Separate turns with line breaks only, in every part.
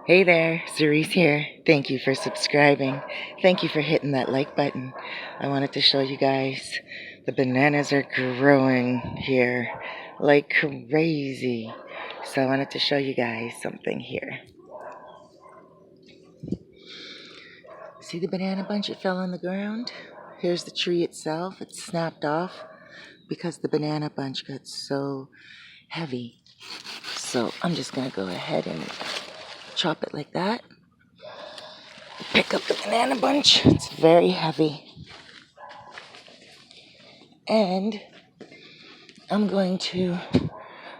Hey there, Cerise here. Thank you for subscribing. Thank you for hitting that like button. I wanted to show you guys the bananas are growing here like crazy. So I wanted to show you guys something here. See the banana bunch? It fell on the ground. Here's the tree itself. It's snapped off because the banana bunch got so heavy. So I'm just going to go ahead and chop it like that. Pick up the banana bunch. It's very heavy. And I'm going to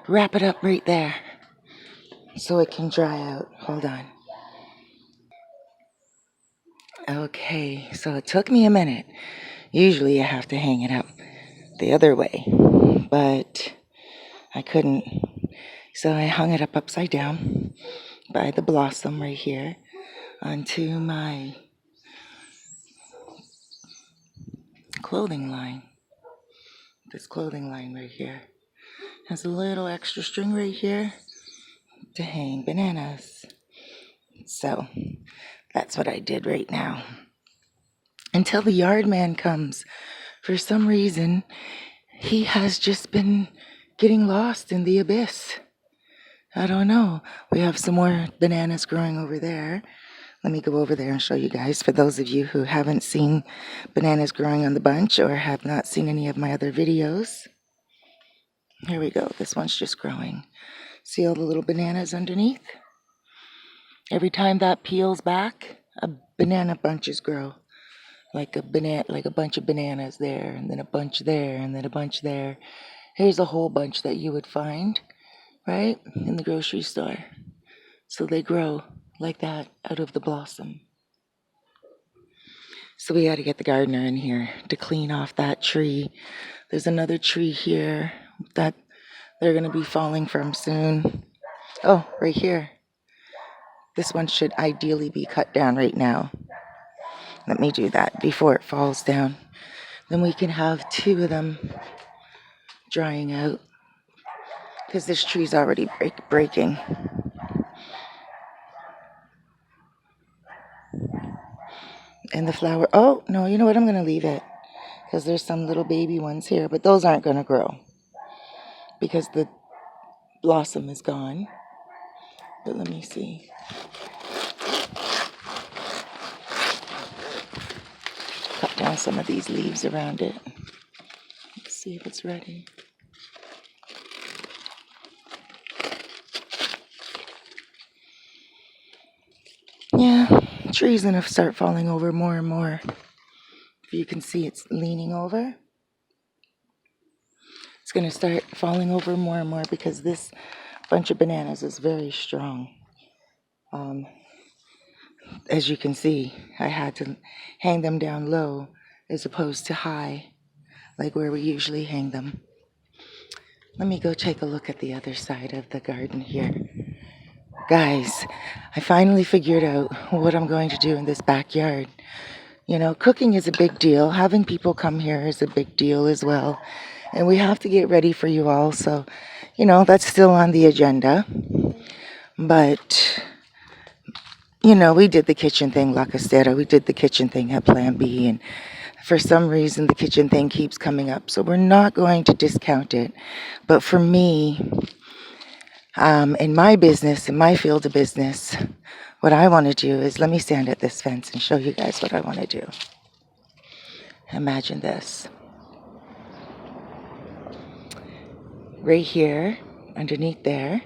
wrap it up right there so it can dry out. Hold on. Okay, so it took me a minute. Usually I have to hang it up the other way, but I couldn't. So I hung it up upside down by the blossom right here onto my clothing line. This clothing line right here has a little extra string right here to hang bananas. So that's what I did right now. Until the yard man comes. For some reason, he has just been getting lost in the abyss. I don't know. We have some more bananas growing over there. Let me go over there and show you guys. For those of you who haven't seen bananas growing on the bunch or have not seen any of my other videos. Here we go. This one's just growing. See all the little bananas underneath? Every time that peels back, a banana bunches grow. Like a bunch of bananas there, and then a bunch there, and then a bunch there. Here's a whole bunch that you would find, right, in the grocery store. So they grow like that out of the blossom. So we got to get the gardener in here to clean off that tree. There's another tree here that they're going to be falling from soon. Oh, right here. This one should ideally be cut down right now. Let me do that before it falls down. Then we can have two of them drying out because this tree's already breaking. And the flower, oh no, you know what, I'm going to leave it because there's some little baby ones here, but those aren't going to grow because the blossom is gone. But let me see. Cut down some of these leaves around it. Let's see if it's ready. Yeah, the tree's going to start falling over more and more. If you can see, it's leaning over. It's going to start falling over more and more because this bunch of bananas is very strong. As you can see, I had to hang them down low as opposed to high, like where we usually hang them. Let me go take a look at the other side of the garden here. Guys, I finally figured out what I'm going to do in this backyard. You know, cooking is a big deal. Having people come here is a big deal as well. And we have to get ready for you all. So, you know, that's still on the agenda. But, you know, we did the kitchen thing, like I said. We did the kitchen thing at Plan B. And for some reason, the kitchen thing keeps coming up. So we're not going to discount it. But for me, in my business, in my field of business, what I want to do is, let me stand at this fence and show you guys what I want to do. Imagine this. Right here, underneath there,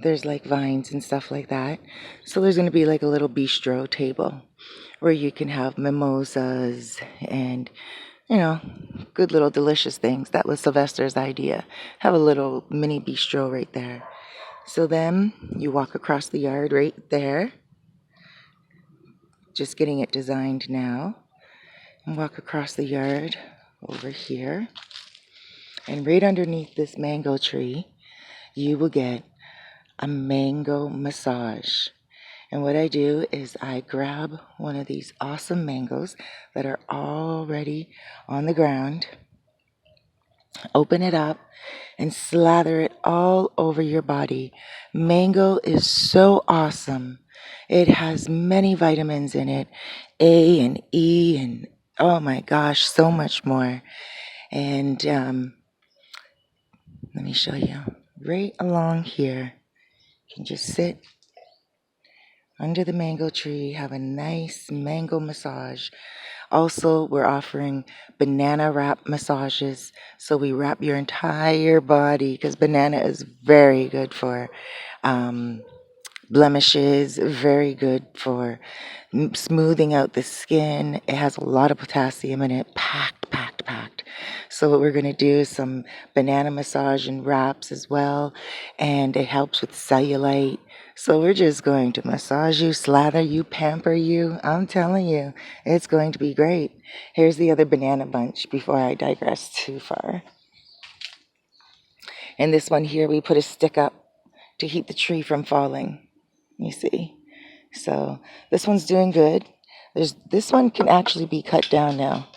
there's like vines and stuff like that. So there's going to be like a little bistro table where you can have mimosas and, you know, good little delicious things. That was Sylvester's idea. Have a little mini bistro right there. So then you walk across the yard right there. Just getting it designed now. And walk across the yard over here. And right underneath this mango tree, you will get a mango massage. And what I do is I grab one of these awesome mangoes that are already on the ground. Open it up and slather it all over your body. Mango is so awesome. It has many vitamins in it, A and E, and oh my gosh, so much more. And let me show you. Right along here, you can just sit under the mango tree, have a nice mango massage. Also, we're offering banana wrap massages. So we wrap your entire body because banana is very good for blemishes, very good for smoothing out the skin. It has a lot of potassium in it, packed, packed, packed. So what we're going to do is some banana massage and wraps as well, and it helps with cellulite. So we're just going to massage you, slather you, pamper you. I'm telling you, it's going to be great. Here's the other banana bunch before I digress too far. And this one here, we put a stick up to keep the tree from falling. You see? So this one's doing good. This one can actually be cut down now.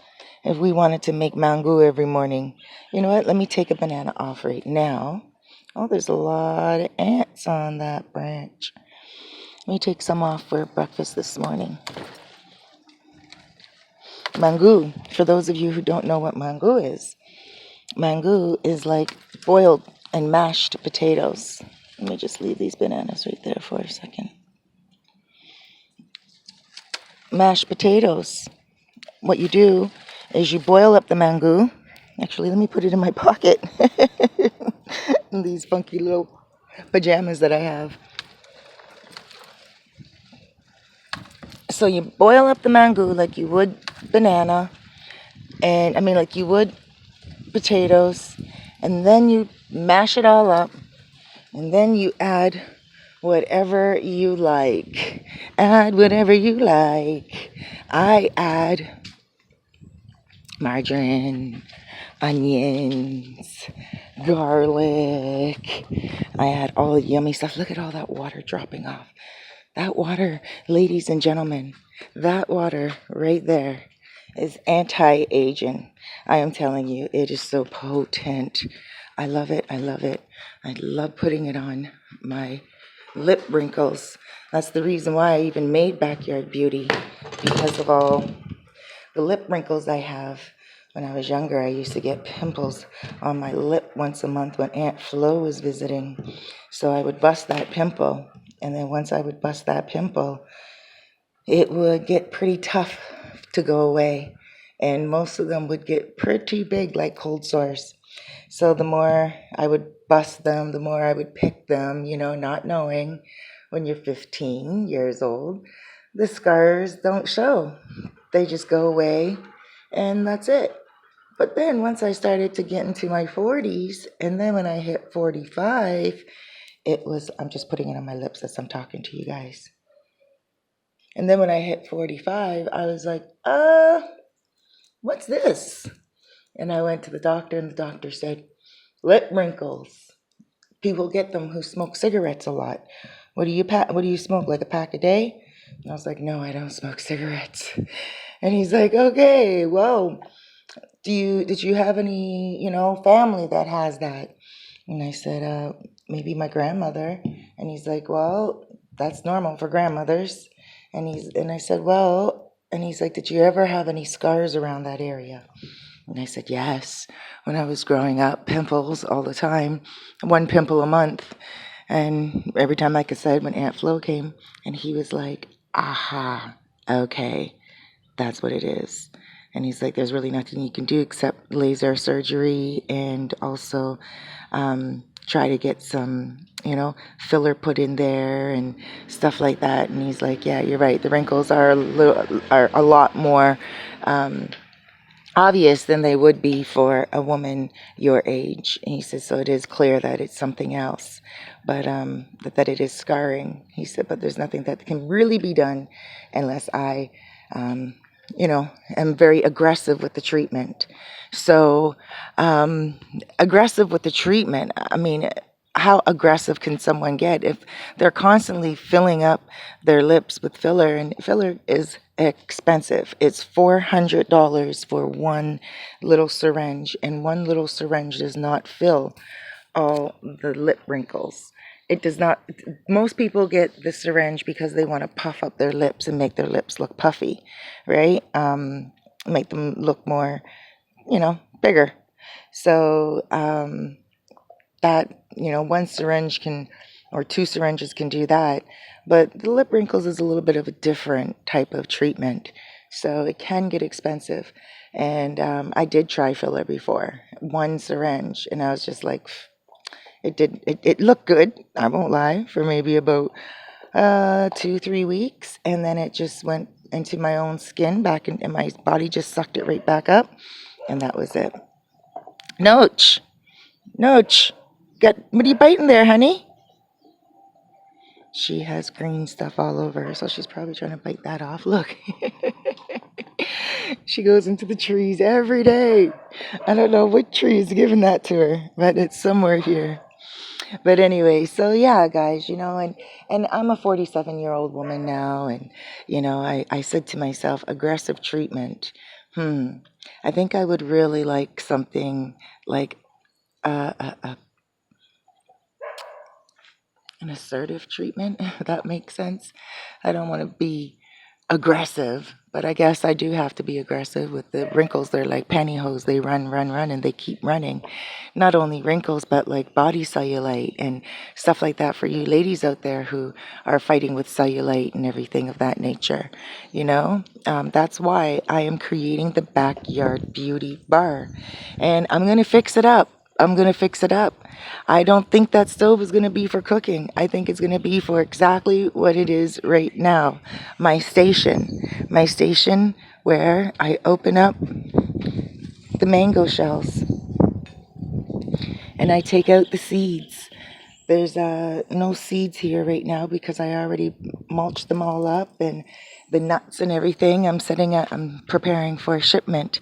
If we wanted to make mango every morning. You know what? Let me take a banana off right now. Oh, there's a lot of ants on that branch. Let me take some off for breakfast this morning. Mango, for those of you who don't know what mango is like boiled and mashed potatoes. Let me just leave these bananas right there for a second. Mashed potatoes. What you do is you boil up the mango. Actually, let me put it in my pocket. These funky little pajamas that I have. So you boil up the mango like you would banana, like you would potatoes, and then you mash it all up, and then you add whatever you like. Add whatever you like. I add margarine, onions, garlic. I add all the yummy stuff. Look at all that water dropping off. That water, ladies and gentlemen, that water right there is anti-aging. I am telling you, it is so potent. I love it. I love it. I love putting it on my lip wrinkles. That's the reason why I even made Backyard Beauty, because of all the lip wrinkles I have. When I was younger, I used to get pimples on my lip once a month when Aunt Flo was visiting. So I would bust that pimple. And then once I would bust that pimple, it would get pretty tough to go away. And most of them would get pretty big like cold sores. So the more I would bust them, the more I would pick them, not knowing when you're 15 years old, the scars don't show. They just go away, and that's it. But then once I started to get into my 40s, and then when I hit 45, I'm just putting it on my lips as I'm talking to you guys. And then when I hit 45, I was like, what's this? And I went to the doctor, and the doctor said, lip wrinkles. People get them who smoke cigarettes a lot. What do you smoke, like a pack a day? And I was like, no, I don't smoke cigarettes. And he's like, okay, well, did you have any, family that has that? And I said, maybe my grandmother. And he's like, well, that's normal for grandmothers. And I said, well, and he's like, did you ever have any scars around that area? And I said, yes. When I was growing up, pimples all the time, 1 pimple a month. And every time, like I said, when Aunt Flo came, and he was like, aha, okay, that's what it is. And he's like, there's really nothing you can do except laser surgery and also try to get some, filler put in there and stuff like that. And he's like, yeah, you're right. The wrinkles are a lot more obvious than they would be for a woman your age. And he said, so it is clear that it's something else, but that it is scarring. He said, but there's nothing that can really be done unless I am very aggressive with the treatment. So aggressive with the treatment, I mean, how aggressive can someone get if they're constantly filling up their lips with filler? And filler is expensive. It's $400 for one little syringe, and one little syringe does not fill all the lip wrinkles. It does not. Most people get the syringe because they want to puff up their lips and make their lips look puffy, right? Make them look more, bigger. So that, one syringe can, or two syringes can do that. But the lip wrinkles is a little bit of a different type of treatment. So it can get expensive. And I did try filler before, one syringe, and I was just like, it looked good, I won't lie, for maybe about 2-3 weeks, and then it just went into my own skin back in, and my body just sucked it right back up, and that was it. Nooch, Nooch, what are you biting there, honey? She has green stuff all over her, so she's probably trying to bite that off. Look. She goes into the trees every day. I don't know what tree is giving that to her, but it's somewhere here. But anyway, so yeah, guys, and I'm a 47-year-old woman now, and, I said to myself, aggressive treatment. I think I would really like something like an assertive treatment, if that makes sense. I don't want to be aggressive, but I guess I do have to be aggressive with the wrinkles. They're like pantyhose. They run, and they keep running. Not only wrinkles, but like body cellulite and stuff like that for you ladies out there who are fighting with cellulite and everything of that nature. That's why I am creating the Backyard Beauty Bar, and I'm going to fix it up. I don't think that stove is going to be for cooking. I think it's going to be for exactly what it is right now. My station where I open up the mango shells and I take out the seeds. There's no seeds here right now because I already mulched them all up, and the nuts and everything I'm preparing for a shipment.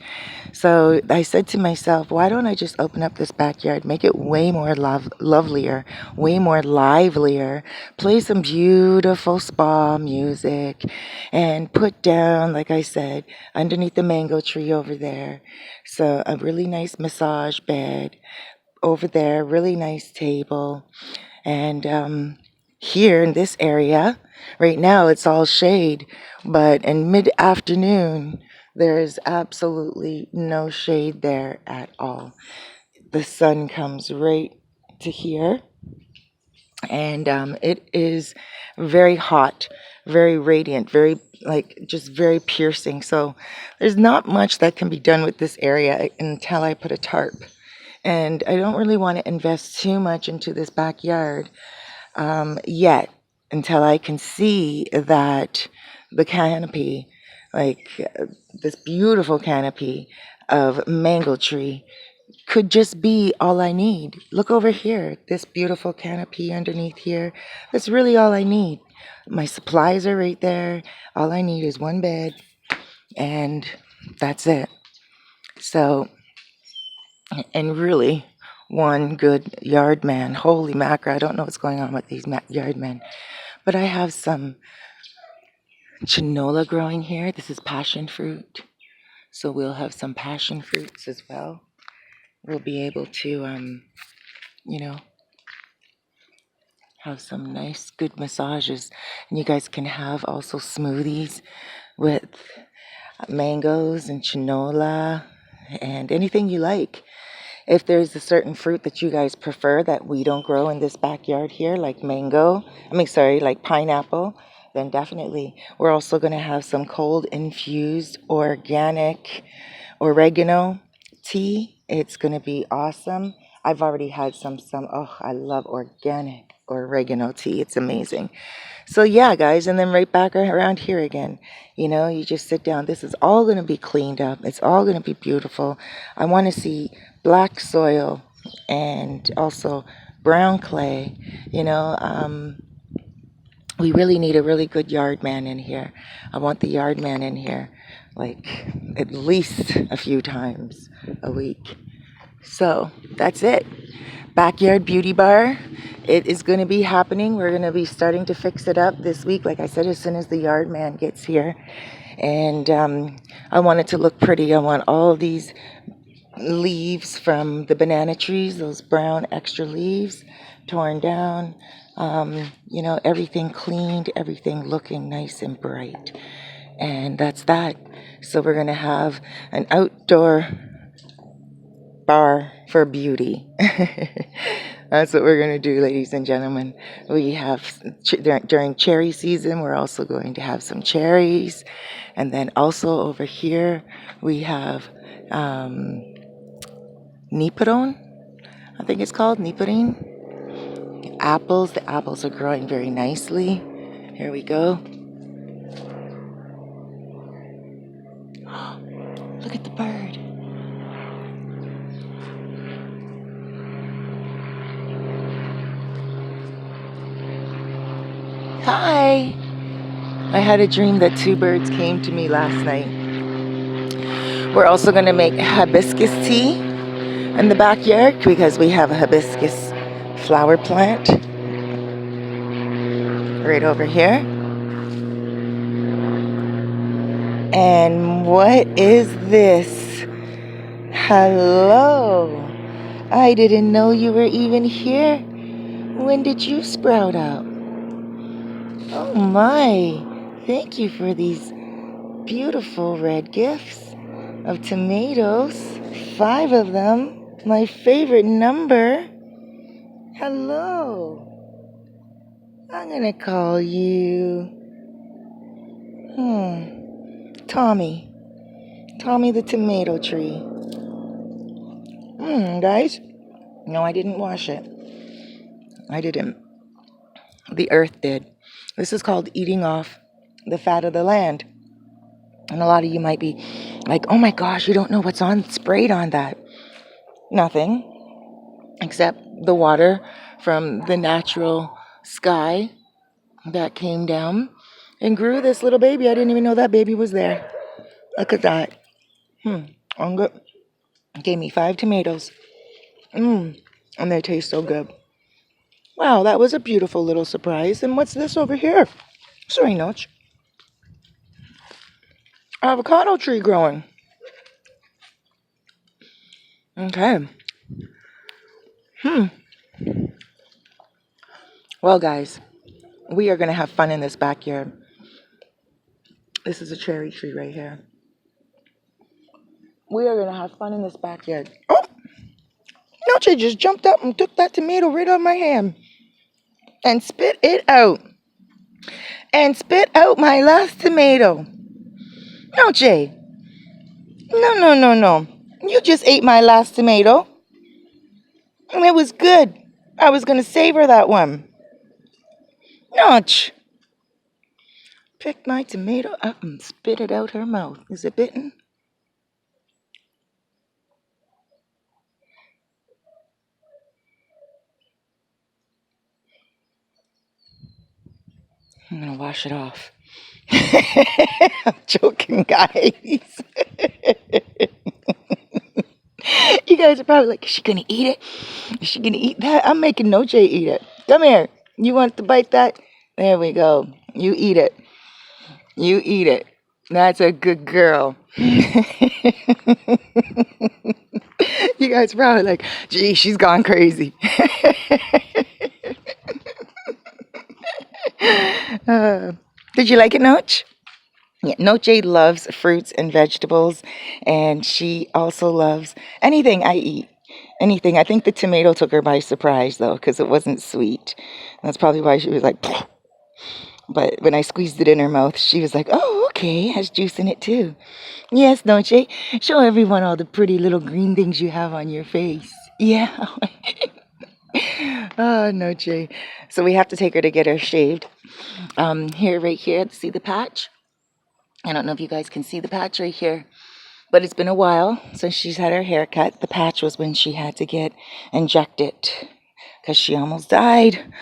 So I said to myself, why don't I just open up this backyard, make it way more lovelier, way more livelier, play some beautiful spa music, and put down, like I said, underneath the mango tree over there, so a really nice massage bed over there, really nice table. And here in this area, right now it's all shade, but in mid-afternoon, there's absolutely no shade there at all. The sun comes right to here, and it is very hot, very radiant, just very piercing. So there's not much that can be done with this area until I put a tarp. And I don't really want to invest too much into this backyard yet, until I can see that the canopy, this beautiful canopy of mango tree, could just be all I need. Look over here, this beautiful canopy underneath here. That's really all I need. My supplies are right there. All I need is one bed, and that's it. So, and really, one good yard man. Holy mackerel, I don't know what's going on with these yard men. But I have some chinola growing here. This is passion fruit. So we'll have some passion fruits as well. We'll be able to, have some nice, good massages. And you guys can have also smoothies with mangoes and chinola and anything you like. If there's a certain fruit that you guys prefer that we don't grow in this backyard here, like like pineapple, then definitely. We're also going to have some cold infused organic oregano tea. It's going to be awesome. I've already had some. I love organic oregano tea. It's amazing. So yeah, guys, and then right back around here again. You just sit down. This is all going to be cleaned up. It's all going to be beautiful. I want to see black soil and also brown clay. We really need a really good yard man in here. I want the yard man in here at least a few times a week. So that's it. Backyard Beauty Bar. It is going to be happening. We're going to be starting to fix it up this week. Like I said, as soon as the yard man gets here. And I want it to look pretty. I want all of these leaves from the banana trees, those brown extra leaves, torn down. You know, everything cleaned, everything looking nice and bright. And that's that. So we're going to have an outdoor bar for beauty. That's what we're going to do, ladies and gentlemen. We have, during cherry season, we're also going to have some cherries. And then also over here, we have Niperon, I think it's called, Niperin. Apples. The apples are growing very nicely. Here we go. Look at the bird. Hi. I had a dream that two birds came to me last night. We're also going to make hibiscus tea in the backyard because we have a hibiscus flower plant right over here. And what is this? Hello. I didn't know you were even here. When did you sprout out? Oh my. Thank you for these beautiful red gifts of tomatoes. 5 of them. My favorite number. Hello. I'm gonna call you Tommy. Tommy the tomato tree. Guys. No, I didn't wash it. I didn't. The earth did. This is called eating off the fat of the land. And a lot of you might be like, oh my gosh, you don't know what's sprayed on that. Nothing. Except the water from the natural sky that came down and grew this little baby. I didn't even know that baby was there. Look at that. I'm good. Gave me 5 tomatoes. And they taste so good. Wow, that was a beautiful little surprise. And what's this over here? Sorry, Notch. Avocado tree growing. Okay. Well, guys, we are going to have fun in this backyard. This is a cherry tree right here. We are going to have fun in this backyard. Oh! Noche just jumped up and took that tomato right out of my hand. And spit it out. And spit out my last tomato. Noche. No. You just ate my last tomato. And it was good. I was going to savor that one. Notch. Picked my tomato up and spit it out her mouth. Is it bitten? I'm going to wash it off. I'm joking, guys. You guys are probably like, is she going to eat it? Is she going to eat that? I'm making Noche eat it. Come here. You want to bite that? There we go. You eat it. You eat it. That's a good girl. You guys are probably like, gee, she's gone crazy. Did you like it, Noche? Yeah, Noche loves fruits and vegetables, and she also loves anything I eat. Anything. I think the tomato took her by surprise, though, because it wasn't sweet. That's probably why she was like, pfft. But when I squeezed it in her mouth, she was like, oh, okay, has juice in it, too. Yes, Noche, show everyone all the pretty little green things you have on your face. Yeah. Oh, Noche. So we have to take her to get her shaved. Here, right here, see the patch? I don't know if you guys can see the patch right here, but it's been a while since she's had her hair cut. The patch was when she had to get injected because she almost died.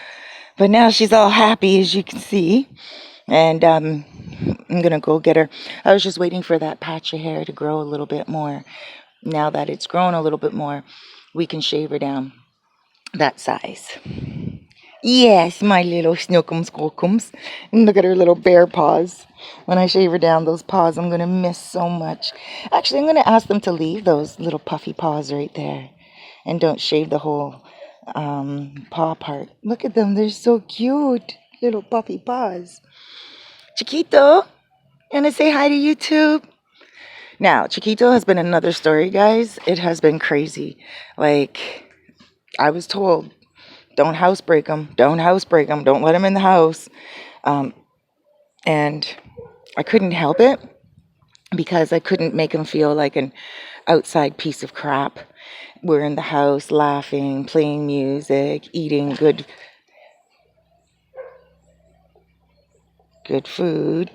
But now she's all happy, as you can see. And I'm going to go get her. I was just waiting for that patch of hair to grow a little bit more. Now that it's grown a little bit more, we can shave her down that size. Yes, my little snookums squookums. And look at her little bare paws. When I shave her down, those paws I'm going to miss so much. Actually, I'm going to ask them to leave those little puffy paws right there. And don't shave the whole paw part. Look at them. They're so cute. Little puffy paws. Chiquito, you want to say hi to YouTube? Now, Chiquito has been another story, guys. It has been crazy. Like, I was told, don't housebreak him. Don't housebreak him. Don't let him in the house. And I couldn't help it because I couldn't make him feel like an outside piece of crap. We're in the house laughing, playing music, eating good food.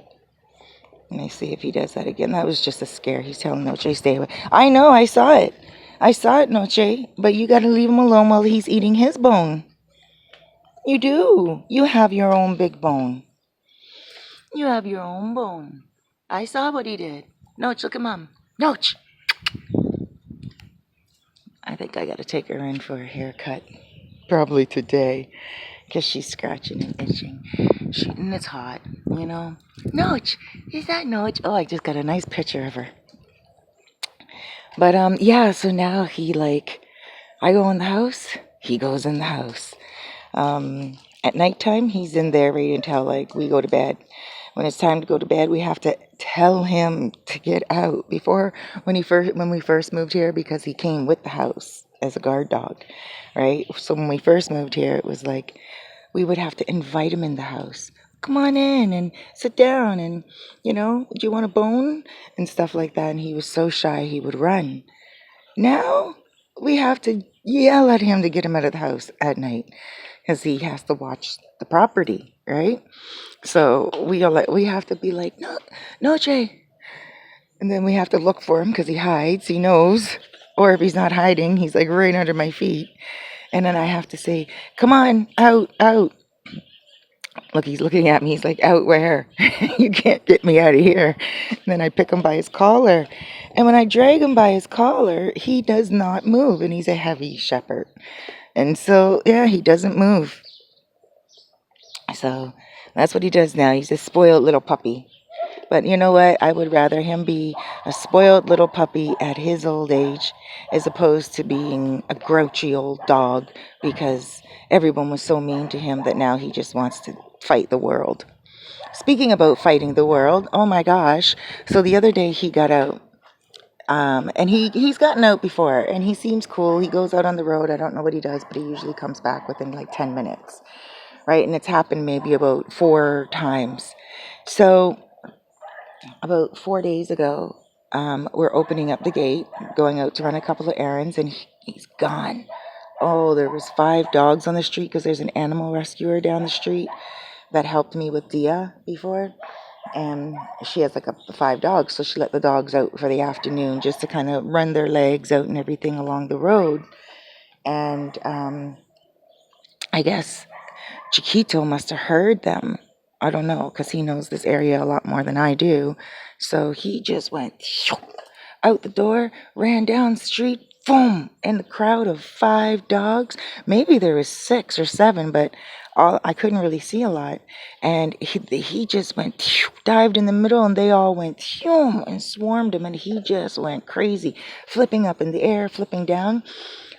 Let me see if he does that again. That was just a scare. He's telling Noche stay away. I know, I saw it. I saw it, Noche. But you got to leave him alone while he's eating his bone. You do. You have your own big bone. You have your own bone. I saw what he did. Noche, look at Mom. Noche. I think I got to take her in for a haircut. Probably today. Because she's scratching and itching. And it's hot, you know. Noche. Is that Noche? Oh, I just got a nice picture of her. But, yeah, so now he, like, I go in the house, he goes in the house. At nighttime, he's in there right until, like, we go to bed. When it's time to go to bed, we have to tell him to get out. Before, when we first moved here, because he came with the house as a guard dog, right? So when we first moved here, it was like we would have to invite him in the house. Come on in and sit down and, you know, do you want a bone? And stuff like that. And he was so shy, he would run. Now, we have to yell at him to get him out of the house at night because he has to watch the property, right? So we have to be like, no, Noche. And then we have to look for him because he hides, he knows. Or if he's not hiding, he's like right under my feet. And then I have to say, come on, out, out. Look, he's looking at me. He's like, out where? You can't get me out of here. And then I pick him by his collar. And when I drag him by his collar, he does not move. And he's a heavy shepherd. And so, yeah, he doesn't move. So that's what he does now. He's a spoiled little puppy. But you know what? I would rather him be a spoiled little puppy at his old age as opposed to being a grouchy old dog because everyone was so mean to him that now he just wants to fight the world. Speaking about fighting the world, oh my gosh. So the other day he got out. And he's gotten out before and he seems cool. He goes out on the road. I don't know what he does, but he usually comes back within like 10 minutes. Right? And it's happened maybe about 4 times. So about 4 days ago, we're opening up the gate, going out to run a couple of errands, and he's gone. Oh, there was 5 dogs on the street because there's an animal rescuer down the street that helped me with Dia before. And she has like 5 dogs, so she let the dogs out for the afternoon just to kind of run their legs out and everything along the road. And I guess Chiquito must have heard them. I don't know, because he knows this area a lot more than I do. So he just went out the door, ran down the street, boom, in the crowd of 5 dogs. Maybe there was 6 or 7, but I couldn't really see a lot. And he just went, dived in the middle, and they all went and swarmed him, and he just went crazy, flipping up in the air, flipping down.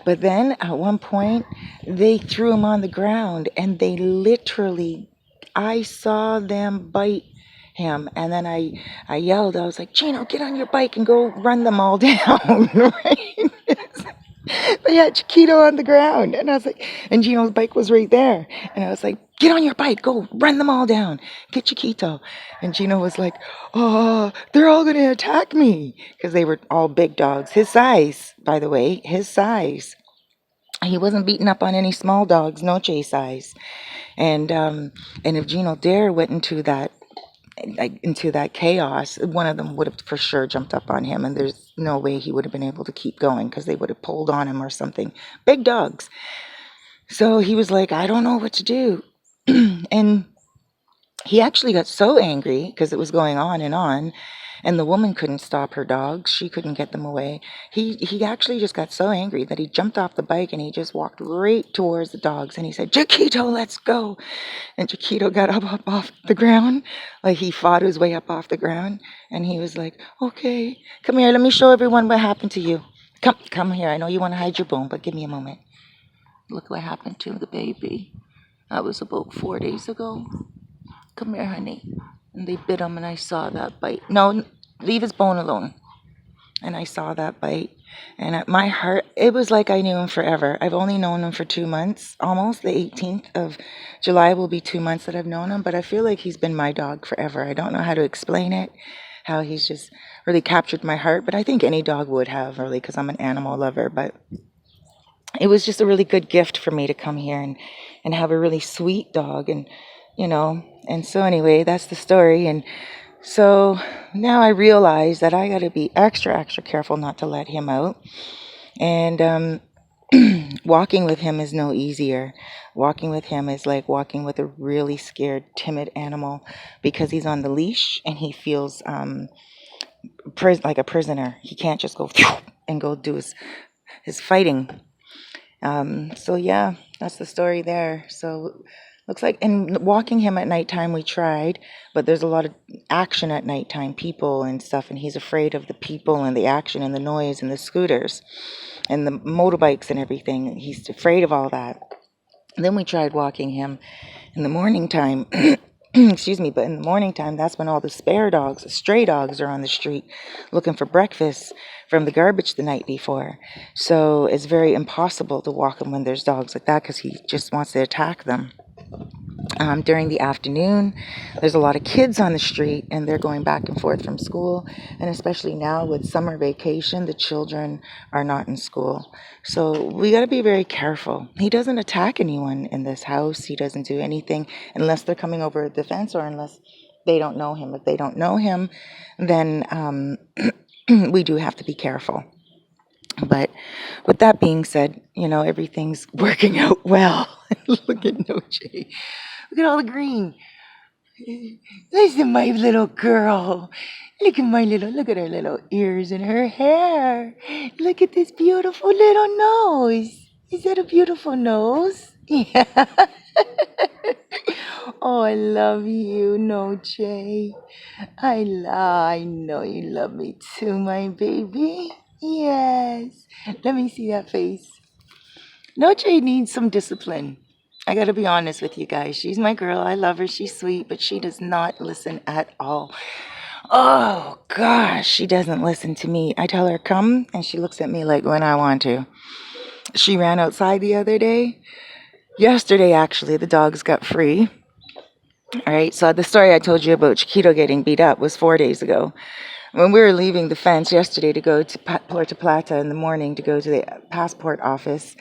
But then at one point, they threw him on the ground, and they literally, I saw them bite him. And then I yelled, I was like, Gino, get on your bike and go run them all down, right? They had Chiquito on the ground. And I was like, and Gino's bike was right there. And I was like, get on your bike, go run them all down. Get Chiquito. And Gino was like, oh, they're all going to attack me. Because they were all big dogs. His size, by the way, his size. He wasn't beating up on any small dogs, Noche size. And if Gino Dare went into that chaos, one of them would have for sure jumped up on him, and there's no way he would have been able to keep going because they would have pulled on him or something. Big dogs. So he was like, I don't know what to do. And he actually got so angry because it was going on and on. and the woman couldn't stop her dogs. She couldn't get them away. He actually just got so angry that he jumped off the bike and he just walked right towards the dogs and he said, Chiquito, let's go. And Chiquito got up off the ground, like he fought his way up off the ground, and he was like, okay, come here, let me show everyone what happened to you. Come here. I know you want to hide your bone, but give me a moment. Look what happened to the baby. That was about 4 days ago. Come here, honey. And they bit him, and I saw that bite. No, leave his bone alone. And I saw that bite. And at my heart, it was like I knew him forever. I've only known him for 2 months, almost. The 18th of July will be 2 months that I've known him. But I feel like he's been my dog forever. I don't know how to explain it, how he's just really captured my heart. But I think any dog would have, really, because I'm an animal lover. But it was just a really good gift for me to come here and have a really sweet dog. And, you know, and so anyway, that's the story. And so now I realize that I got to be extra, extra careful not to let him out. And walking with him is no easier. Walking with him is like walking with a really scared, timid animal because he's on the leash and he feels like a prisoner. He can't just go and go do his fighting. So yeah, that's the story there. So looks like, and walking him at nighttime we tried, but there's a lot of action at nighttime, people and stuff, and he's afraid of the people and the action and the noise and the scooters and the motorbikes and everything. He's afraid of all that. And then we tried walking him in the morning time. Excuse me, but in the morning time, that's when all the stray dogs are on the street looking for breakfast from the garbage the night before. So it's very impossible to walk him when there's dogs like that because he just wants to attack them. During the afternoon, there's a lot of kids on the street and they're going back and forth from school. And especially now with summer vacation, the children are not in school. So we got to be very careful. He doesn't attack anyone in this house. He doesn't do anything unless they're coming over the fence or unless they don't know him. If they don't know him, then we do have to be careful. But with that being said, you know, everything's working out well. Look at Noche. Look at all the green. Listen, my little girl. Look at her little ears and her hair. Look at this beautiful little nose. Is that a beautiful nose? Yeah. Oh, I love you, Noche. I know you love me too, my baby. Yes. Let me see that face. Noche needs some discipline. I gotta be honest with you guys. She's my girl. I love her. She's sweet, but she does not listen at all. Oh, gosh. She doesn't listen to me. I tell her, come, and she looks at me like when I want to. She ran outside the other day. Yesterday, actually, the dogs got free. All right, so the story I told you about Chiquito getting beat up was 4 days ago. When we were leaving the fence yesterday to go to Puerto Plata in the morning to go to the passport office,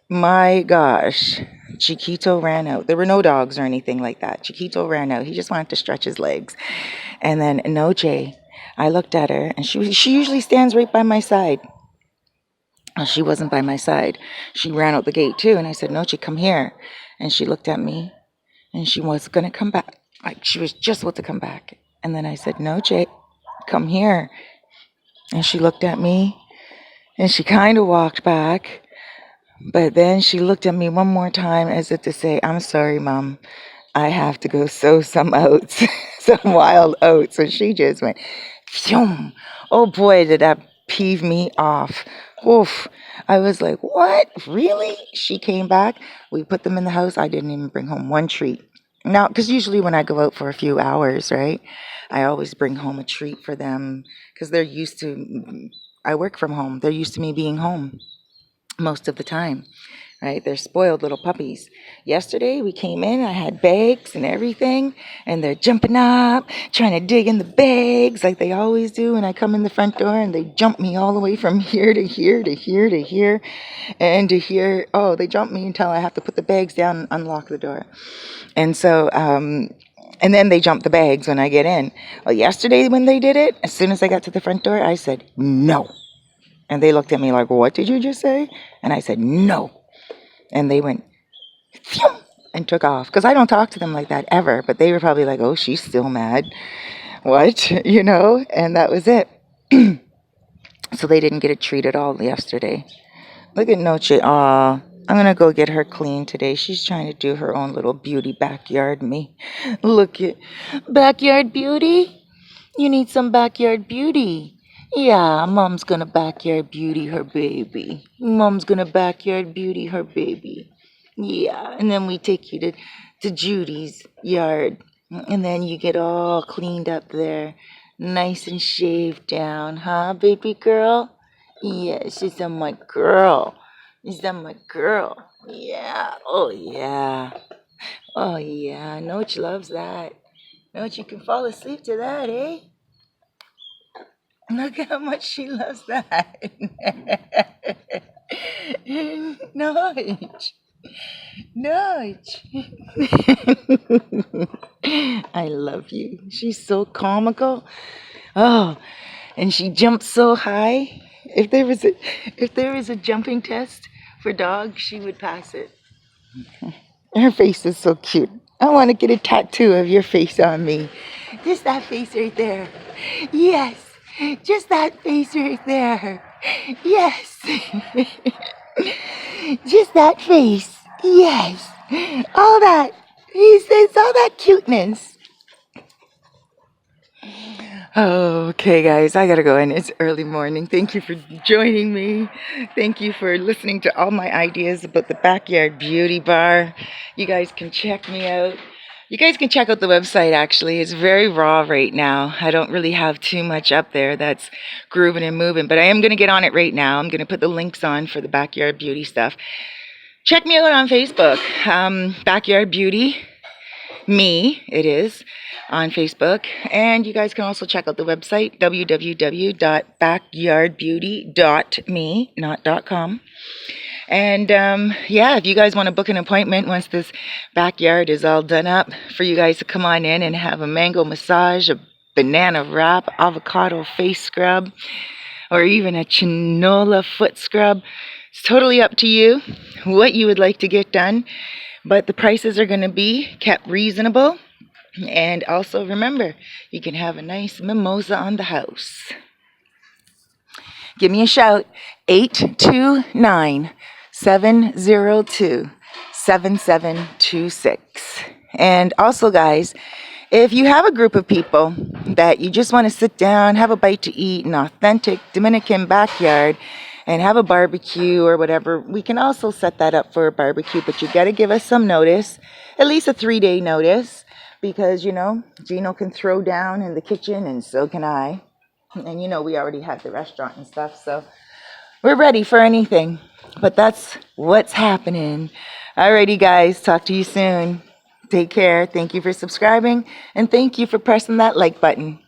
my gosh, Chiquito ran out. There were no dogs or anything like that. Chiquito ran out. He just wanted to stretch his legs. And then Noche, I looked at her, and she usually stands right by my side. Well, she wasn't by my side. She ran out the gate too, and I said, Noche, come here. And she looked at me, and she was going to come back. Like she was just about to come back. And then I said, Noche, come here. And she looked at me, and she kind of walked back. But then she looked at me one more time as if to say, I'm sorry, Mom. I have to go sow some oats, some wild oats. And she just went, phew. Oh boy, did that peeve me off. Oof. I was like, what? Really? She came back. We put them in the house. I didn't even bring home one treat. Now, because usually when I go out for a few hours, right, I always bring home a treat for them because they're used to, I work from home. They're used to me being home most of the time, right? They're spoiled little puppies. Yesterday we came in, I had bags and everything, and they're jumping up, trying to dig in the bags like they always do. And I come in the front door and they jump me all the way from here to here to here to here and to here. Oh, they jump me until I have to put the bags down and unlock the door. And so, and then they jump the bags when I get in. Well, yesterday when they did it, as soon as I got to the front door, I said, no. And they looked at me like, what did you just say? And I said, no. And they went, phew, and took off. Because I don't talk to them like that ever. But they were probably like, oh, she's still mad. what, and that was it. So they didn't get a treat at all yesterday. Look at Noche. Aw, I'm going to go get her clean today. She's trying to do her own little beauty backyard me. Look at backyard beauty. You need some backyard beauty. Yeah, Mom's going to backyard beauty her baby. Mom's going to backyard beauty her baby. Yeah, and then we take you to Judy's yard. And then you get all cleaned up there. Nice and shaved down, huh, baby girl? Yeah, she's my girl. Is that my girl? Yeah. Oh, yeah. Oh, yeah. Noach loves that. Noach, you can fall asleep to that, eh? Look how much she loves that. Noach. Noach. I love you. She's so comical. Oh, and she jumps so high. If there was a jumping test for dogs, she would pass it. Her face is so cute. I want to get a tattoo of your face on me. Just that face right there. Yes, just that face right there. Yes. Just that face. Yes. All that. He says all that cuteness. Okay, guys, I gotta go in. It's early morning. Thank you for joining me. Thank you for listening to all my ideas about the backyard beauty bar. You guys can check me out. You guys can check out the website, actually. It's very raw right now. I don't really have too much up there that's grooving and moving, but I am going to get on it right now. I'm going to put the links on for the backyard beauty stuff. Check me out on Facebook, Backyard Beauty. Me, it is, on Facebook. And you guys can also check out the website, www.backyardbeauty.me, not .com. And yeah, if you guys want to book an appointment once this backyard is all done up, for you guys to come on in and have a mango massage, a banana wrap, avocado face scrub, or even a chinola foot scrub, it's totally up to you what you would like to get done. But the prices are going to be kept reasonable. And also remember, you can have a nice mimosa on the house. Give me a shout, 829-702-7726. And also, guys, if you have a group of people that you just want to sit down, have a bite to eat, an authentic Dominican backyard, and have a barbecue or whatever, we can also set that up for a barbecue, but you got to give us some notice, at least a 3-day notice, because, Gino can throw down in the kitchen and so can I. And, we already have the restaurant and stuff, so we're ready for anything. But that's what's happening. Alrighty, guys, talk to you soon. Take care. Thank you for subscribing, and thank you for pressing that like button.